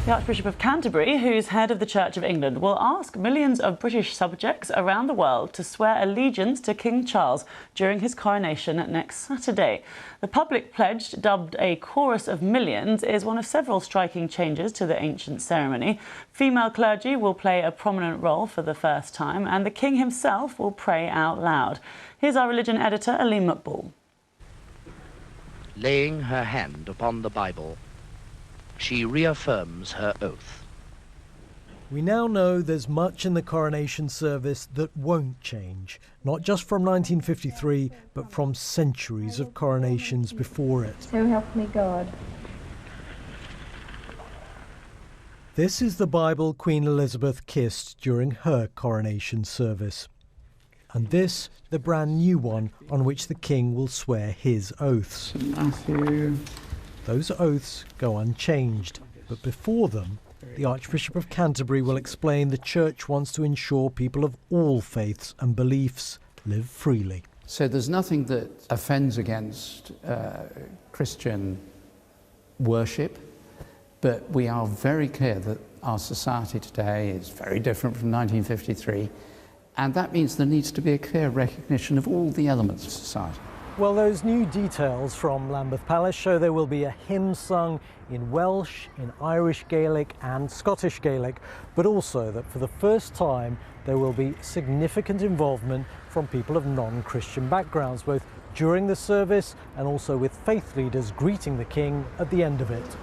The Archbishop of Canterbury, who's head of the Church of England, will ask millions of British subjects around the world to swear allegiance to King Charles during his coronation next Saturday. The public pledge, dubbed a chorus of millions, is one of several striking changes to the ancient ceremony. Female clergy will play a prominent role for the first time, and the King himself will pray out loud. Here's our religion editor, Aline McBall. Laying her hand upon the Bible, she reaffirms her oath. We now know there's much in the coronation service that won't change, not just from 1953, but from centuries of coronations before it. So help me God. This is the Bible Queen Elizabeth kissed during her coronation service. And this, the brand new one on which the King will swear his oaths. Matthew. Those oaths go unchanged, but before them, the Archbishop of Canterbury will explain the Church wants to ensure people of all faiths and beliefs live freely. So there's nothing that offends against Christian worship, but we are very clear that our society today is very different from 1953, and that means there needs to be a clear recognition of all the elements of society. Well, those new details from Lambeth Palace show there will be a hymn sung in Welsh, in Irish Gaelic and Scottish Gaelic, but also that for the first time there will be significant involvement from people of non-Christian backgrounds, both during the service and also with faith leaders greeting the King at the end of it.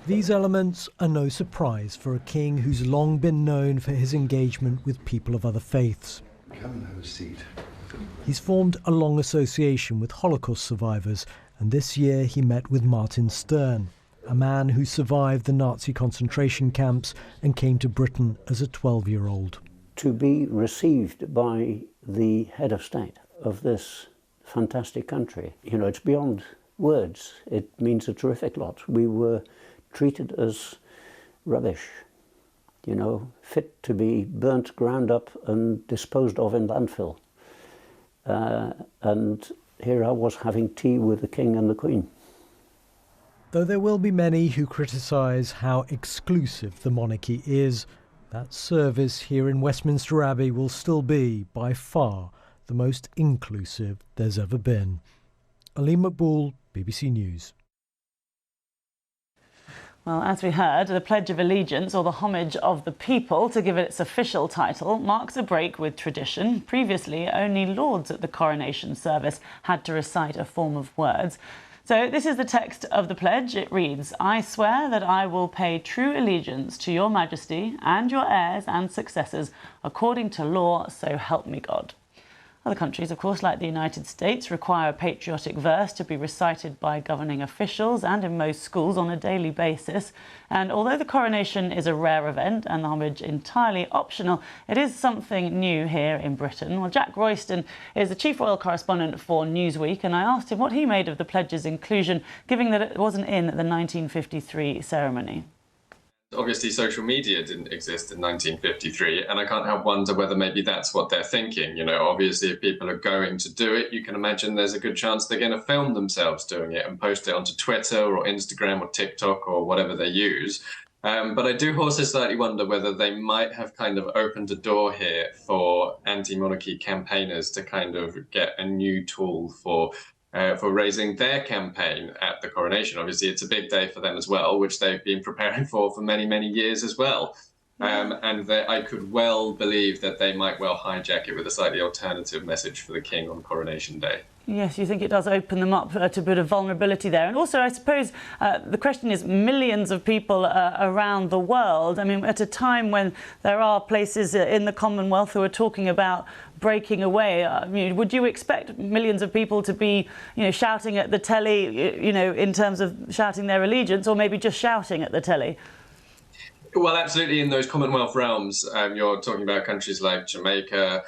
These elements are no surprise for a king who's long been known for his engagement with people of other faiths. Come and have a seat. He's formed a long association with Holocaust survivors, and this year he met with Martin Stern, a man who survived the Nazi concentration camps and came to Britain as a 12-year-old. To be received by the head of state of this fantastic country, you know, it's beyond words. It means a terrific lot. We were treated as rubbish, you know, fit to be burnt, ground up and disposed of in landfill. And here I was having tea with the King and the Queen. Though there will be many who criticise how exclusive the monarchy is, that service here in Westminster Abbey will still be, by far, the most inclusive there's ever been. Aline McBall, BBC News. Well, as we heard, the Pledge of Allegiance, or the Homage of the People, to give it its official title, marks a break with tradition. Previously, only lords at the coronation service had to recite a form of words. So this is the text of the pledge. It reads, "I swear that I will pay true allegiance to your Majesty and your heirs and successors, according to law, so help me God." Other countries, of course, like the United States, require a patriotic verse to be recited by governing officials and in most schools on a daily basis. And although the coronation is a rare event and the homage entirely optional, it is something new here in Britain. Well, Jack Royston is the chief royal correspondent for Newsweek, and I asked him what he made of the pledge's inclusion, given that it wasn't in the 1953 ceremony. Obviously, social media didn't exist in 1953, and I can't help wonder whether maybe that's what they're thinking. You know, obviously, if people are going to do it, you can imagine there's a good chance they're going to film themselves doing it and post it onto Twitter or Instagram or TikTok or whatever they use. But I do also slightly wonder whether they might have kind of opened a door here for anti-monarchy campaigners to kind of get a new tool for raising their campaign at the coronation. Obviously, it's a big day for them as well, which they've been preparing for many, many years as well. And I could well believe that they might well hijack it with a slightly alternative message for the King on Coronation Day. Yes, you think it does open them up to a bit of vulnerability there. And also, I suppose, the question is millions of people around the world. I mean, at a time when there are places in the Commonwealth who are talking about breaking away, I mean, would you expect millions of people to be, you know, shouting at the telly, you know, in terms of shouting their allegiance, or maybe just shouting at the telly? Well, absolutely. In those Commonwealth realms, you're talking about countries like Jamaica,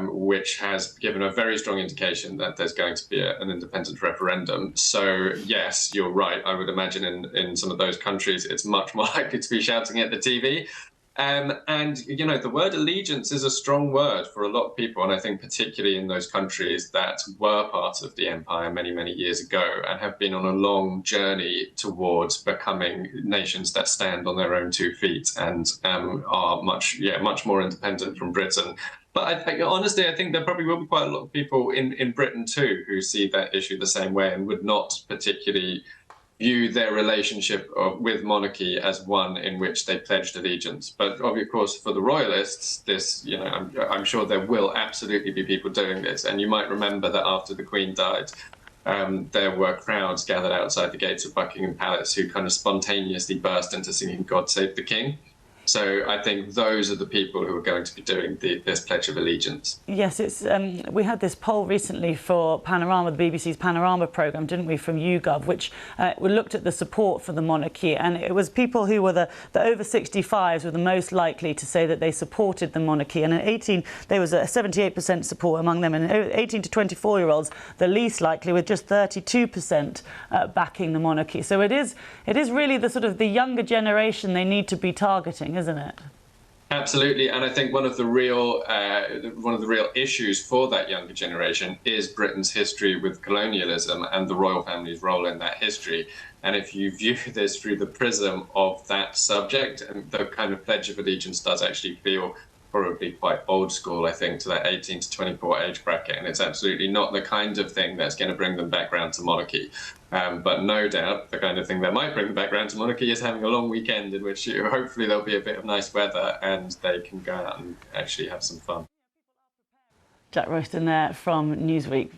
which has given a very strong indication that there's going to be an independent referendum. So, yes, you're right. I would imagine in some of those countries, it's much more likely to be shouting at the TV. And, you know, the word allegiance is a strong word for a lot of people. And I think particularly in those countries that were part of the empire many, many years ago and have been on a long journey towards becoming nations that stand on their own 2 feet and are much more independent from Britain. But honestly, I think there probably will be quite a lot of people in Britain too who see that issue the same way and would not particularly view their relationship with monarchy as one in which they pledged allegiance. But of course, for the royalists, this, you know, I'm sure there will absolutely be people doing this. And you might remember that after the Queen died, there were crowds gathered outside the gates of Buckingham Palace who kind of spontaneously burst into singing "God Save the King." So I think those are the people who are going to be doing this Pledge of Allegiance. Yes, it's we had this poll recently for Panorama, the BBC's Panorama programme, didn't we, from YouGov, which we looked at the support for the monarchy, and it was people who were the over 65s were the most likely to say that they supported the monarchy, and there was a 78% support among them, and 18 to 24-year-olds the least likely, with just 32% backing the monarchy. So it is really the sort of the younger generation they need to be targeting, isn't it? Absolutely, and I think one of the real issues for that younger generation is Britain's history with colonialism and the royal family's role in that history. And if you view this through the prism of that subject, and the kind of Pledge of Allegiance does actually feel probably quite old school, I think, to that 18 to 24 age bracket, and it's absolutely not the kind of thing that's going to bring them back round to monarchy. But no doubt the kind of thing that might bring them back round to monarchy is having a long weekend in which hopefully there'll be a bit of nice weather and they can go out and actually have some fun. Jack Royston there from Newsweek.